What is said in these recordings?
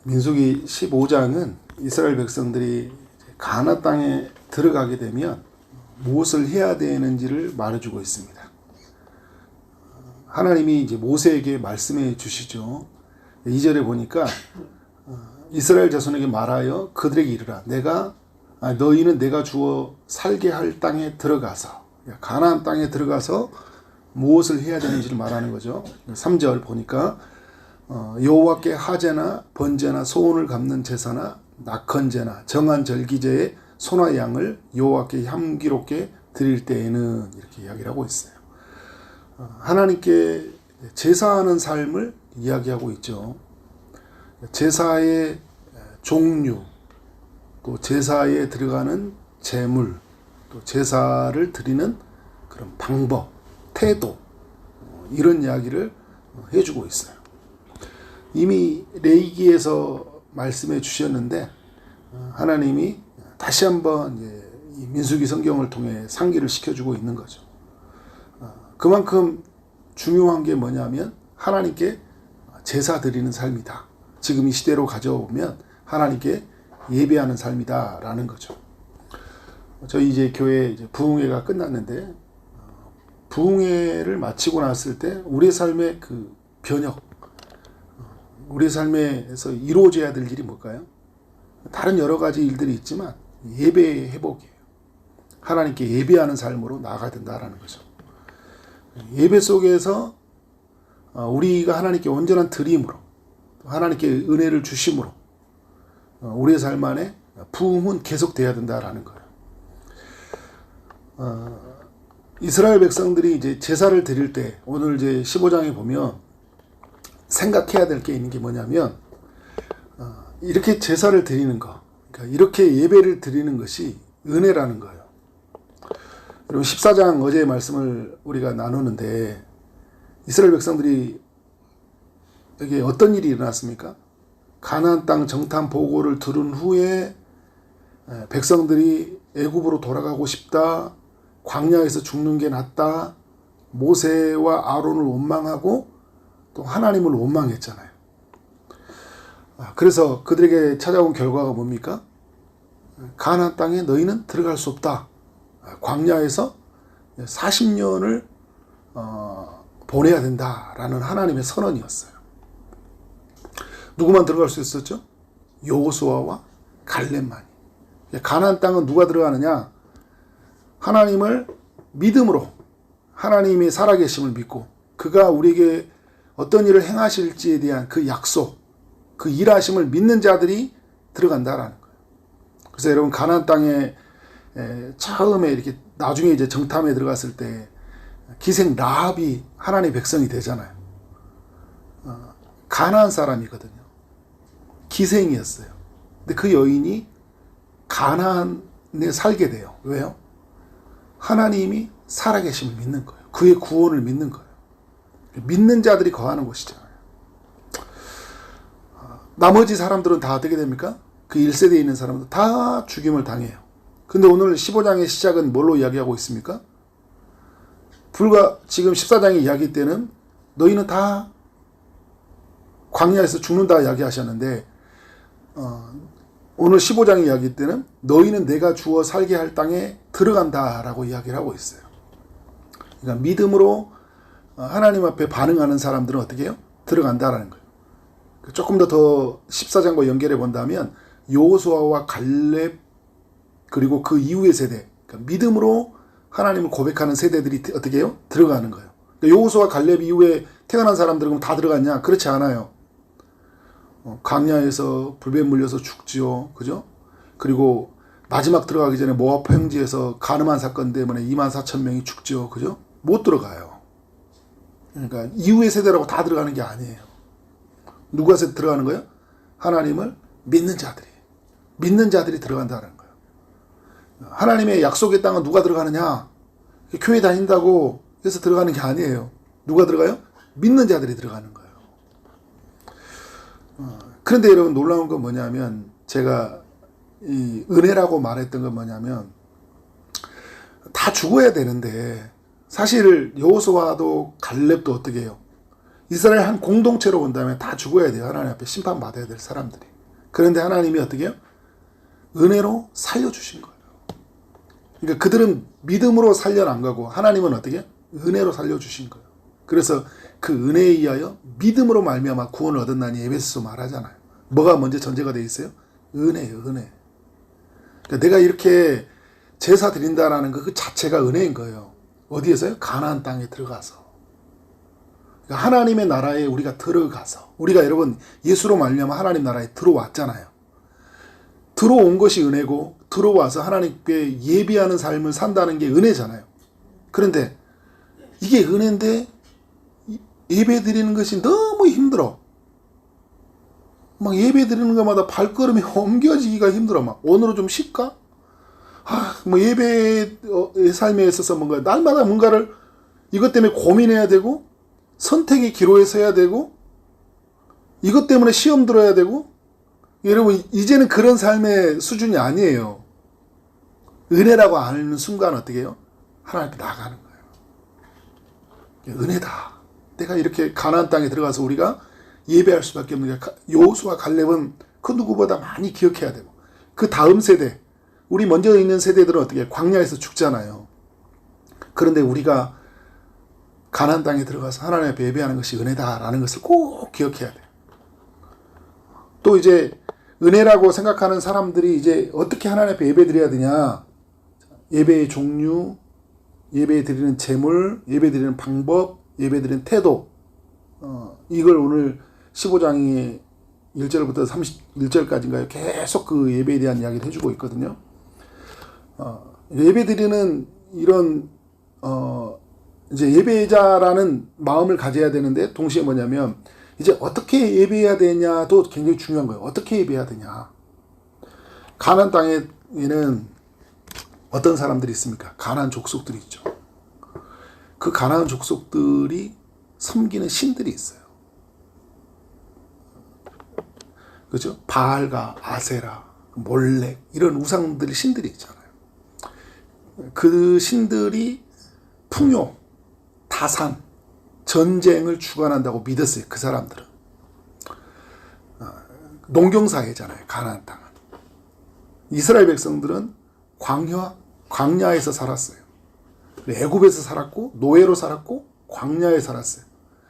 민수기 15장은 이스라엘 백성들이 가나안 땅에 들어가게 되면 무엇을 해야 되는지를 말해주고 있습니다. 하나님이 이제 모세에게 말씀해 주시죠. 2절에 보니까 이스라엘 자손에게 말하여 그들에게 이르라. 너희는 내가 주어 살게 할 땅에 들어가서, 가나안 땅에 들어가서 무엇을 해야 되는지를 말하는 거죠. 3절 보니까 여호와께 하제나 번제나 소원을 갚는 제사나 낙헌제나 정한 절기제의 소나 양을 여호와께 향기롭게 드릴 때에는, 이렇게 이야기를 하고 있어요. 하나님께 제사하는 삶을 이야기하고 있죠. 제사의 종류, 또 제사에 들어가는 제물, 또 제사를 드리는 그런 방법, 태도, 이런 이야기를 해주고 있어요. 이미 레위기에서 말씀해 주셨는데 하나님이 다시 한번 이 민수기 성경을 통해 상기를 시켜주고 있는 거죠. 그만큼 중요한 게 뭐냐면 하나님께 제사 드리는 삶이다. 지금 이 시대로 가져오면 하나님께 예배하는 삶이다라는 거죠. 저희 이제 교회 부흥회가 끝났는데, 부흥회를 마치고 났을 때 우리의 삶의 그 변혁, 우리 삶에서 이루어져야 될 일이 뭘까요? 다른 여러 가지 일들이 있지만 예배의 회복이에요. 하나님께 예배하는 삶으로 나아가야 된다라는 거죠. 예배 속에서 우리가 하나님께 온전한 드림으로, 하나님께 은혜를 주심으로 우리의 삶 안에 부흥은 계속돼야 된다라는 거예요. 이스라엘 백성들이 이제 제사를 드릴 때, 오늘 이제 15장에 보면 생각해야 될 게 있는 게 뭐냐면, 이렇게 제사를 드리는 거, 그러니까 이렇게 예배를 드리는 것이 은혜라는 거예요. 여러분 14장 어제의 말씀을 우리가 나누는데, 이스라엘 백성들이 여기 어떤 일이 일어났습니까? 가나안 땅 정탐 보고를 들은 후에 백성들이 애굽으로 돌아가고 싶다, 광야에서 죽는 게 낫다, 모세와 아론을 원망하고 또 하나님을 원망했잖아요. 그래서 그들에게 찾아온 결과가 뭡니까? 가나안 땅에 너희는 들어갈 수 없다. 광야에서 40년을 보내야 된다라는 하나님의 선언이었어요. 누구만 들어갈 수 있었죠? 여호수아와 갈렙만이. 가나안 땅은 누가 들어가느냐? 하나님을 믿음으로, 하나님이 살아계심을 믿고 그가 우리에게 어떤 일을 행하실지에 대한 그 약속, 그 일하심을 믿는 자들이 들어간다라는 거예요. 그래서 여러분 가나안 땅에 처음에 이렇게 나중에 이제 정탐에 들어갔을 때 기생 라합이 하나님의 백성이 되잖아요. 가나안 사람이거든요. 기생이었어요. 근데 그 여인이 가나안에 살게 돼요. 왜요? 하나님이 살아계심을 믿는 거예요. 그의 구원을 믿는 거예요. 믿는 자들이 거하는 곳이잖아요. 나머지 사람들은 다 어떻게 됩니까? 그 1세대에 있는 사람들 다 죽임을 당해요. 근데 오늘 15장의 시작은 뭘로 이야기하고 있습니까? 불과 지금 14장의 이야기 때는 너희는 다 광야에서 죽는다 이야기하셨는데, 오늘 15장의 이야기 때는 너희는 내가 주어 살게 할 땅에 들어간다라고 이야기를 하고 있어요. 그러니까 믿음으로 하나님 앞에 반응하는 사람들은 어떻게 해요? 들어간다라는 거예요. 조금 더 14장과 연결해 본다면 여호수아와 갈렙, 그리고 그 이후의 세대, 그러니까 믿음으로 하나님을 고백하는 세대들이 어떻게 해요? 들어가는 거예요. 그러니까 여호수아 갈렙 이후에 태어난 사람들은 다 들어갔냐? 그렇지 않아요. 광야에서 불뱀 물려서 죽지요. 그죠? 그리고 마지막 들어가기 전에 모압 평지에서 가늠한 사건 때문에 24,000명이 죽지요. 그죠? 못 들어가요. 그러니까 이후의 세대라고 다 들어가는 게 아니에요. 누가 들어가는 거예요? 하나님을 믿는 자들이 들어간다는 거예요. 하나님의 약속의 땅은 누가 들어가느냐? 교회 다닌다고 해서 들어가는 게 아니에요. 누가 들어가요? 믿는 자들이 들어가는 거예요. 그런데 여러분 놀라운 건 뭐냐면, 제가 이 은혜라고 말했던 건 뭐냐면, 다 죽어야 되는데 사실 여호수아도 갈렙도 어떻게 해요? 이스라엘 한 공동체로 본다면 다 죽어야 돼요. 하나님 앞에 심판받아야 될 사람들이. 그런데 하나님이 어떻게 해요? 은혜로 살려주신 거예요. 그러니까 그들은 믿음으로 살려난 거고 하나님은 어떻게 해요? 은혜로 살려주신 거예요. 그래서 그 은혜에 의하여 믿음으로 말미암아 구원을 얻었나니 에베소서 말하잖아요. 뭐가 먼저 전제가 되어 있어요? 은혜예요. 은혜. 그러니까 내가 이렇게 제사 드린다라는 그 자체가 은혜인 거예요. 어디에서요? 가나안 땅에 들어가서. 그러니까 하나님의 나라에 우리가 들어가서 우리가 여러분 예수로 말미암아 하나님 나라에 들어왔잖아요. 들어온 것이 은혜고 들어와서 하나님께 예배하는 삶을 산다는 게 은혜잖아요. 그런데 이게 은혜인데 예배 드리는 것이 너무 힘들어. 막 예배 드리는 것마다 발걸음이 옮겨지기가 힘들어. 막 오늘은 좀 쉴까? 뭐 예배의 삶에 있어서 뭔가 날마다 뭔가를 이것 때문에 고민해야 되고 선택의 기로에 서야 되고 이것 때문에 시험 들어야 되고 여러분 이제는 그런 삶의 수준이 아니에요. 은혜라고 아는 순간 어떻게 해요? 하나님께 나가는 거예요. 은혜다. 내가 이렇게 가나안 땅에 들어가서 우리가 예배할 수밖에 없는 게 여호수아 갈렙은 그 누구보다 많이 기억해야 되고 그 다음 세대 우리 먼저 있는 세대들은 어떻게 광야에서 죽잖아요. 그런데 우리가 가나안 땅에 들어가서 하나님 앞에 예배하는 것이 은혜다라는 것을 꼭 기억해야 돼요. 또 이제 은혜라고 생각하는 사람들이 이제 어떻게 하나님 앞에 예배 드려야 되냐? 예배의 종류, 예배 드리는 제물, 예배 드리는 방법, 예배 드리는 태도. 이걸 오늘 15장의 1절부터 31절까지인가요? 계속 그 예배에 대한 이야기를 해주고 있거든요. 예배 드리는 이런 이제 예배자라는 마음을 가져야 되는데 동시에 뭐냐면 이제 어떻게 예배해야 되냐도 굉장히 중요한 거예요. 어떻게 예배해야 되냐. 가나안 땅에는 어떤 사람들이 있습니까? 가나안 족속들이 있죠. 그 가나안 족속들이 섬기는 신들이 있어요. 그죠? 바알과 아세라, 몰렉 이런 우상들이 신들이 있잖아요. 그 신들이 풍요, 다산, 전쟁을 주관한다고 믿었어요. 그 사람들은. 농경사회잖아요. 가나안 땅은. 이스라엘 백성들은 광야에서 살았어요. 애굽에서 살았고 노예로 살았고 광야에 살았어요.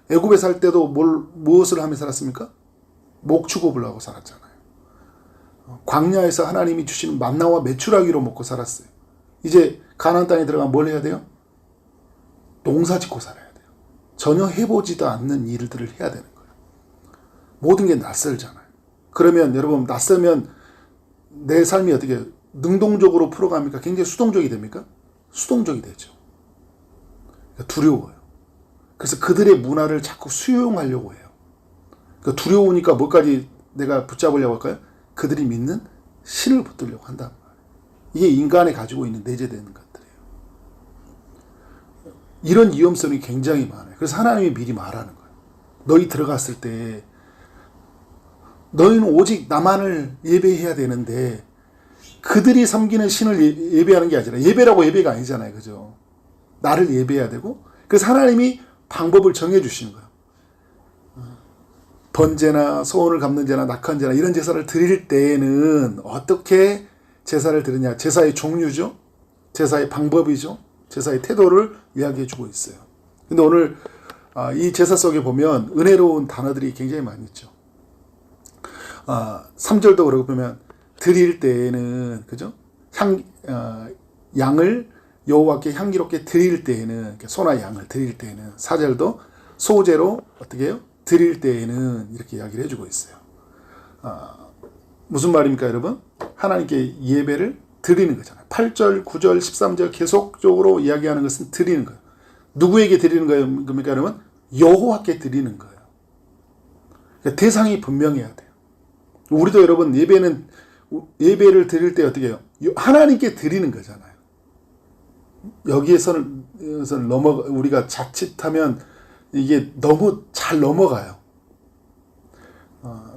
애굽에 살 때도 무엇을 하며 살았습니까? 목축업을 하고 살았잖아요. 광야에서 하나님이 주시는 만나와 메추라기로 먹고 살았어요. 이제 가나안 땅에 들어가면 뭘 해야 돼요? 농사 짓고 살아야 돼요. 전혀 해보지도 않는 일들을 해야 되는 거예요. 모든 게 낯설잖아요. 그러면 여러분 낯설면 내 삶이 어떻게 능동적으로 풀어갑니까? 굉장히 수동적이 됩니까? 수동적이 되죠. 두려워요. 그래서 그들의 문화를 자꾸 수용하려고 해요. 그러니까 두려우니까 뭐까지 내가 붙잡으려고 할까요? 그들이 믿는 신을 붙들려고 한단 말이에요. 이게 인간이 가지고 있는 내재되는 것들이에요. 이런 위험성이 굉장히 많아요. 그래서 하나님이 미리 말하는 거예요. 너희 들어갔을 때 너희는 오직 나만을 예배해야 되는데 그들이 섬기는 신을 예배하는 게 아니라 예배라고 예배가 아니잖아요. 그죠? 나를 예배해야 되고 그래서 하나님이 방법을 정해 주시는 거예요. 번제나 소원을 갚는 제나 낙한 제나 이런 제사를 드릴 때에는 어떻게 제사를 드리냐. 제사의 종류죠. 제사의 방법이죠. 제사의 태도를 이야기해 주고 있어요. 근데 오늘 이 제사 속에 보면 은혜로운 단어들이 굉장히 많이 있죠. 3절도 그러고 보면 드릴 때에는 그죠? 양을 여호와께 향기롭게 드릴 때에는 소나 양을 드릴 때에는 4절도 소제로 어떻게 해요? 드릴 때에는 이렇게 이야기를 해주고 있어요. 무슨 말입니까 여러분? 하나님께 예배를 드리는 거잖아요. 8절, 9절, 13절 계속적으로 이야기하는 것은 드리는 거예요. 누구에게 드리는 거예요? 그러니까 여러분 여호와께 드리는 거예요. 그러니까 대상이 분명해야 돼요. 우리도 여러분 예배를 드릴 때 어떻게 해요? 하나님께 드리는 거잖아요. 여기에서는 우리가 자칫하면 이게 너무 잘 넘어가요.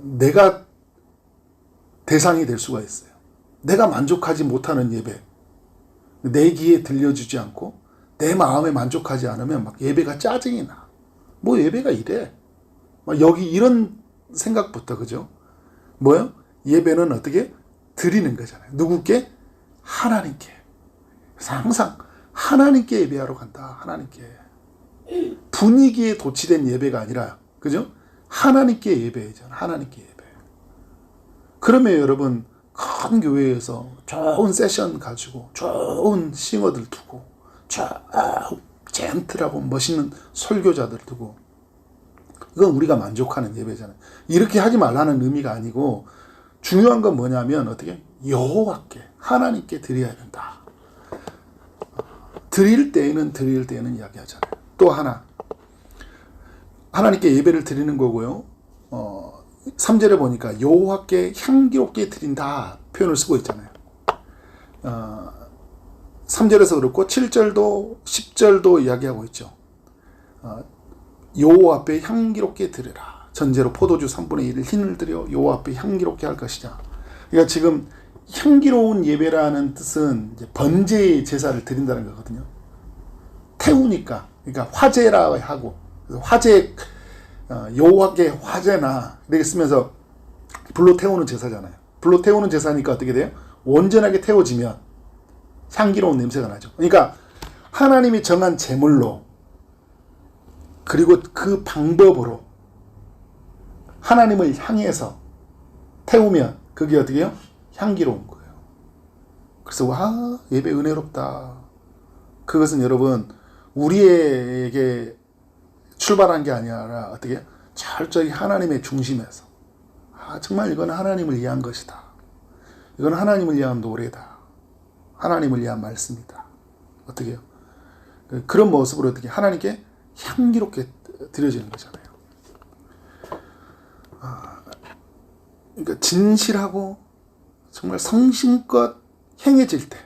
내가 대상이 될 수가 있어요. 내가 만족하지 못하는 예배, 내 귀에 들려주지 않고 내 마음에 만족하지 않으면 막 예배가 짜증이 나. 뭐 예배가 이래. 막 여기 이런 생각부터 그죠? 뭐요? 예배는 어떻게 드리는 거잖아요. 누구께? 하나님께. 그래서 항상 하나님께 예배하러 간다. 하나님께. 분위기에 도취된 예배가 아니라, 그죠? 하나님께 예배잖아. 하나님께 예배. 그러면 여러분, 큰 교회에서 좋은 세션 가지고 좋은 싱어들 두고 젠틀하고 멋있는 설교자들 두고, 이건 우리가 만족하는 예배잖아요. 이렇게 하지 말라는 의미가 아니고, 중요한 건 뭐냐면 어떻게? 여호와께, 하나님께 드려야 된다. 드릴 때에는 이야기하잖아요. 또 하나, 하나님께 예배를 드리는 거고요. 3절에 보니까 여호와께 향기롭게 드린다 표현을 쓰고 있잖아요. 3절에서 그렇고 7절도 10절도 이야기하고 있죠. 여호와 앞에 향기롭게 드리라. 전제로 포도주 3분의 1을 흰을 드려 여호와 앞에 향기롭게 할 것이다. 그러니까 지금 향기로운 예배라는 뜻은 이제 번제의 제사를 드린다는 거거든요. 태우니까, 그러니까 화제라 하고, 화제, 여호와께 화제나 이렇게 쓰면서 불로 태우는 제사잖아요. 불로 태우는 제사니까 어떻게 돼요? 온전하게 태워지면 향기로운 냄새가 나죠. 그러니까 하나님이 정한 제물로, 그리고 그 방법으로 하나님을 향해서 태우면 그게 어떻게 해요? 향기로운 거예요. 그래서 와, 예배 은혜롭다. 그것은 여러분, 우리에게 출발한 게 아니라 어떻게 해요? 철저히 하나님의 중심에서, 정말 이건 하나님을 위한 것이다. 이건 하나님을 위한 노래다. 하나님을 위한 말씀이다. 어떻게 해요? 그런 모습으로 어떻게 하나님께 향기롭게 드려지는 거잖아요. 그러니까 진실하고 정말 성심껏 행해질 때,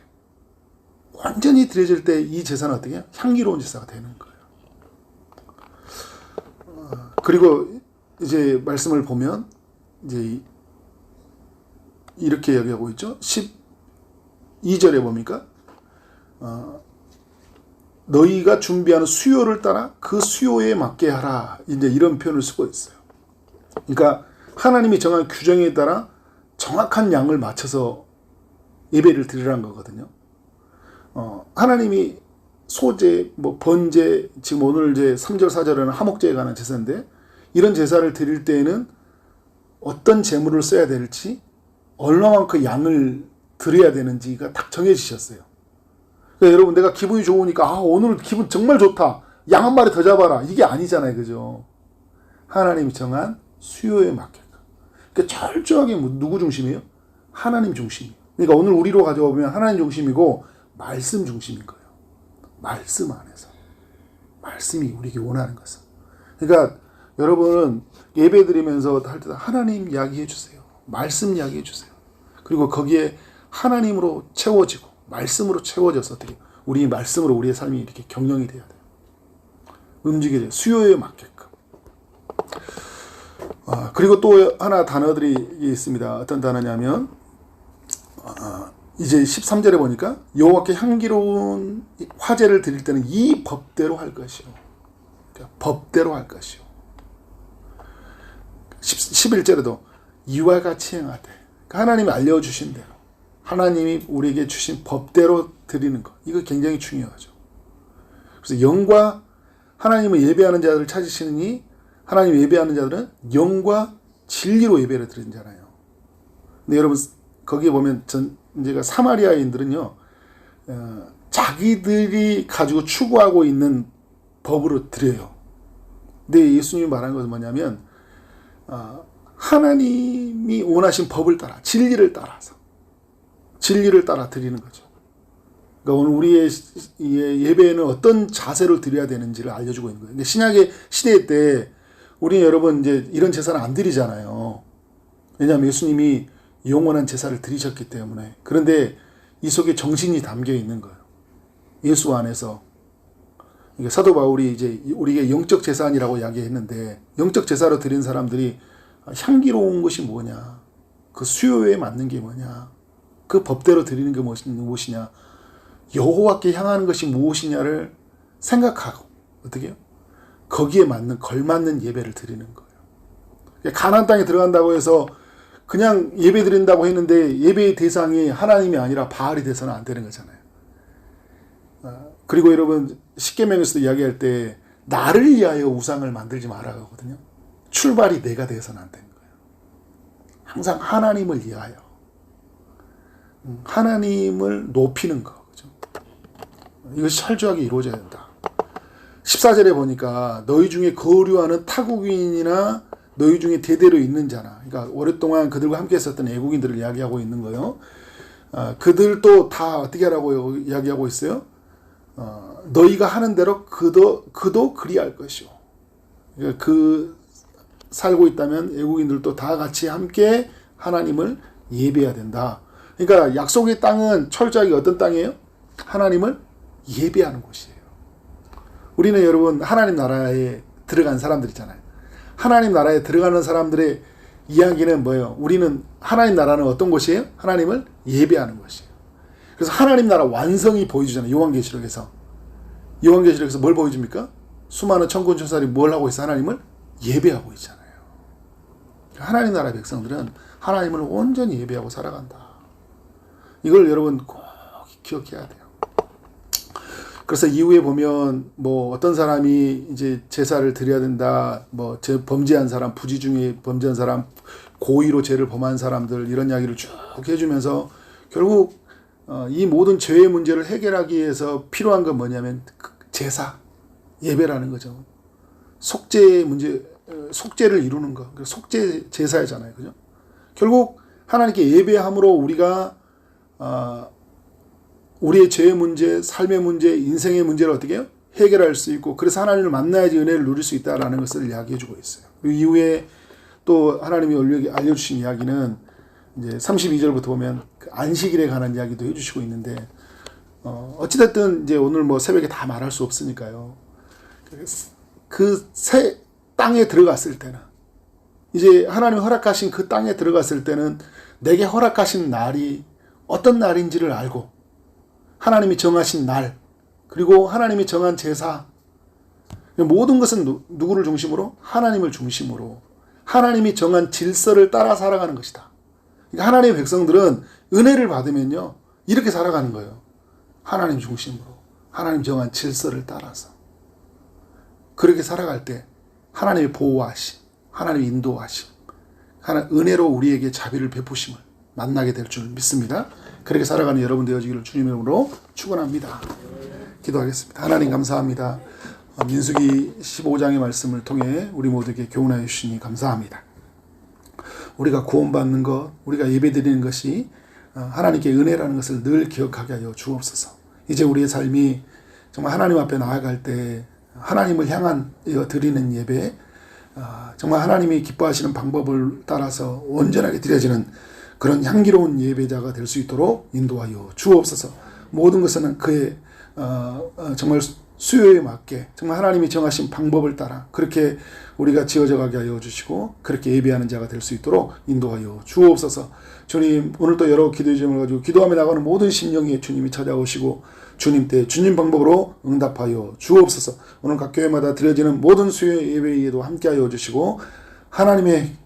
완전히 드려질 때 이 제사는 어떻게 해요? 향기로운 제사가 되는 거예요. 그리고 이제 말씀을 보면 이제 이렇게 이야기하고 있죠. 12절에 뭡니까? 너희가 준비하는 수요를 따라 그 수요에 맞게 하라. 이제 이런 표현을 쓰고 있어요. 그러니까 하나님이 정한 규정에 따라 정확한 양을 맞춰서 예배를 드리라는 거거든요. 하나님이 소제, 번제, 지금 오늘 이제 3절, 4절에는 화목제에 관한 제사인데, 이런 제사를 드릴 때에는 어떤 제물을 써야 될지, 얼마만큼 양을 드려야 되는지가 딱 정해지셨어요. 그러니까 여러분, 내가 기분이 좋으니까, 오늘 기분 정말 좋다. 양 한 마리 더 잡아라. 이게 아니잖아요. 그죠? 하나님이 정한 수요에 맞게끔. 그러니까 철저하게 누구 중심이에요? 하나님 중심이에요. 그러니까 오늘 우리로 가져와 보면 하나님 중심이고, 말씀 중심인 거예요. 말씀 안에서. 말씀이 우리에게 원하는 것은. 그러니까 여러분은 예배 드리면서 할 때 하나님 이야기해 주세요. 말씀 이야기해 주세요. 그리고 거기에 하나님으로 채워지고 말씀으로 채워져서 어떻게 우리 말씀으로 우리의 삶이 이렇게 경영이 돼야 돼요. 움직여야 돼요. 수요에 맞게끔. 그리고 또 하나 단어들이 있습니다. 어떤 단어냐면 이제 13절에 보니까 여호와께 향기로운 화제를 드릴 때는 이 법대로 할 것이요. 그러니까 법대로 할 것이요. 11절에도 이와 같이 행하되, 그러니까 하나님이 알려주신 대로, 하나님이 우리에게 주신 법대로 드리는 것, 이거 굉장히 중요하죠. 그래서 영과 하나님을 예배하는 자들을 찾으시느니, 하나님 예배하는 자들은 영과 진리로 예배를 드리는 자라요. 근데 여러분 거기에 보면 제가 사마리아인들은요, 자기들이 가지고 추구하고 있는 법으로 드려요. 근데 예수님이 말한 것은 뭐냐면, 하나님이 원하신 법을 따라, 진리를 따라서, 진리를 따라 드리는 거죠. 그러니까 오늘 우리의 예배에는 어떤 자세로 드려야 되는지를 알려주고 있는 거예요. 근데 신약의 시대 때, 우리 여러분 이제 이런 제사를 안 드리잖아요. 왜냐하면 예수님이 영원한 제사를 드리셨기 때문에. 그런데 이 속에 정신이 담겨 있는 거예요. 예수 안에서. 그러니까 사도 바울이 이제 우리에게 영적 제사니라고 이야기했는데, 영적 제사로 드린 사람들이 향기로운 것이 뭐냐, 그 수요에 맞는 게 뭐냐, 그 법대로 드리는 게 무엇이냐, 여호와께 향하는 것이 무엇이냐를 생각하고 어떻게 해요? 거기에 맞는 걸맞는 예배를 드리는 거예요. 가나안 땅에 들어간다고 해서 그냥 예배 드린다고 했는데 예배의 대상이 하나님이 아니라 바알이 돼서는 안 되는 거잖아요. 그리고 여러분 십계명에서도 이야기할 때 나를 위하여 우상을 만들지 말아 하거든요. 출발이 내가 되어서는 안 되는 거예요. 항상 하나님을 위하여 하나님을 높이는 거. 그죠? 이것이 철저하게 이루어져야 된다. 14절에 보니까 너희 중에 거류하는 타국인이나 너희 중에 대대로 있는 자나, 그러니까 오랫동안 그들과 함께 했었던 애국인들을 이야기하고 있는 거예요. 그들도 다 어떻게 하라고 이야기하고 있어요? 너희가 하는 대로 그도 그리할 것이요. 그러니까 살고 있다면 애국인들도 다 같이 함께 하나님을 예배해야 된다. 그러니까 약속의 땅은 철저하게 어떤 땅이에요? 하나님을 예배하는 곳이에요. 우리는 여러분 하나님 나라에 들어간 사람들이잖아요. 하나님 나라에 들어가는 사람들의 이야기는 뭐예요? 우리는 하나님 나라는 어떤 곳이에요? 하나님을 예배하는 곳이에요. 그래서 하나님 나라 완성이 보여주잖아요. 요한계시록에서 뭘 보여줍니까? 수많은 천군천사들이 뭘 하고 있어? 하나님을 예배하고 있잖아요. 하나님 나라 백성들은 하나님을 온전히 예배하고 살아간다. 이걸 여러분 꼭 기억해야 돼요. 그래서 이후에 보면 뭐 어떤 사람이 이제 제사를 드려야 된다, 뭐 범죄한 사람, 부지 중에 범죄한 사람, 고의로 죄를 범한 사람들 이런 이야기를 쭉 해주면서 결국 이 모든 죄의 문제를 해결하기 위해서 필요한 건 뭐냐면 제사, 예배라는 거죠. 속죄의 문제, 속죄를 이루는 거, 속죄 제사잖아요, 그죠? 결국 하나님께 예배함으로 우리가 우리의 죄의 문제, 삶의 문제, 인생의 문제를 어떻게 해요? 해결할 수 있고, 그래서 하나님을 만나야지 은혜를 누릴 수 있다라는 것을 이야기해주고 있어요. 그리고 이후에 또 하나님이 알려주신 이야기는 이제 32절부터 보면 그 안식일에 관한 이야기도 해주시고 있는데, 어찌됐든 이제 오늘 뭐 새벽에 다 말할 수 없으니까요. 그 새 땅에 들어갔을 때는, 이제 하나님 허락하신 그 땅에 들어갔을 때는 내게 허락하신 날이 어떤 날인지를 알고, 하나님이 정하신 날, 그리고 하나님이 정한 제사, 모든 것은 누구를 중심으로? 하나님을 중심으로 하나님이 정한 질서를 따라 살아가는 것이다. 그러니까 하나님의 백성들은 은혜를 받으면요 이렇게 살아가는 거예요. 하나님 중심으로 하나님 정한 질서를 따라서 그렇게 살아갈 때 하나님의 보호하심, 하나님의 인도하심, 은혜로 우리에게 자비를 베푸심을 만나게 될 줄 믿습니다. 그렇게 살아가는 여러분 되어지기를 주님의 이름으로 축원합니다. 기도하겠습니다. 하나님 감사합니다. 민수기 15장의 말씀을 통해 우리 모두에게 교훈하여 주시니 감사합니다. 우리가 구원받는 것, 우리가 예배드리는 것이 하나님께 은혜라는 것을 늘 기억하게 하여 주옵소서. 이제 우리의 삶이 정말 하나님 앞에 나아갈 때 하나님을 향한 드리는 예배, 정말 하나님이 기뻐하시는 방법을 따라서 온전하게 드려지는 그런 향기로운 예배자가 될 수 있도록 인도하여 주옵소서. 모든 것은 그의 정말 수요에 맞게 정말 하나님이 정하신 방법을 따라 그렇게 우리가 지어져 가게 하여 주시고 그렇게 예배하는 자가 될 수 있도록 인도하여 주옵소서. 주님, 오늘도 여러 기도의 제목을 가지고 기도하며 나가는 모든 심령에 주님이 찾아오시고 주님 때 주님 방법으로 응답하여 주옵소서. 오늘 각 교회마다 드려지는 모든 수요 예배에도 함께하여 주시고 하나님의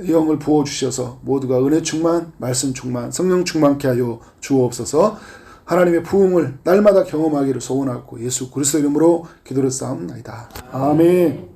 영을 부어주셔서 모두가 은혜 충만, 말씀 충만, 성령 충만케 하여 주옵소서. 하나님의 부흥을 날마다 경험하기를 소원하고 예수 그리스도 이름으로 기도를 쌓옵나이다. 아멘.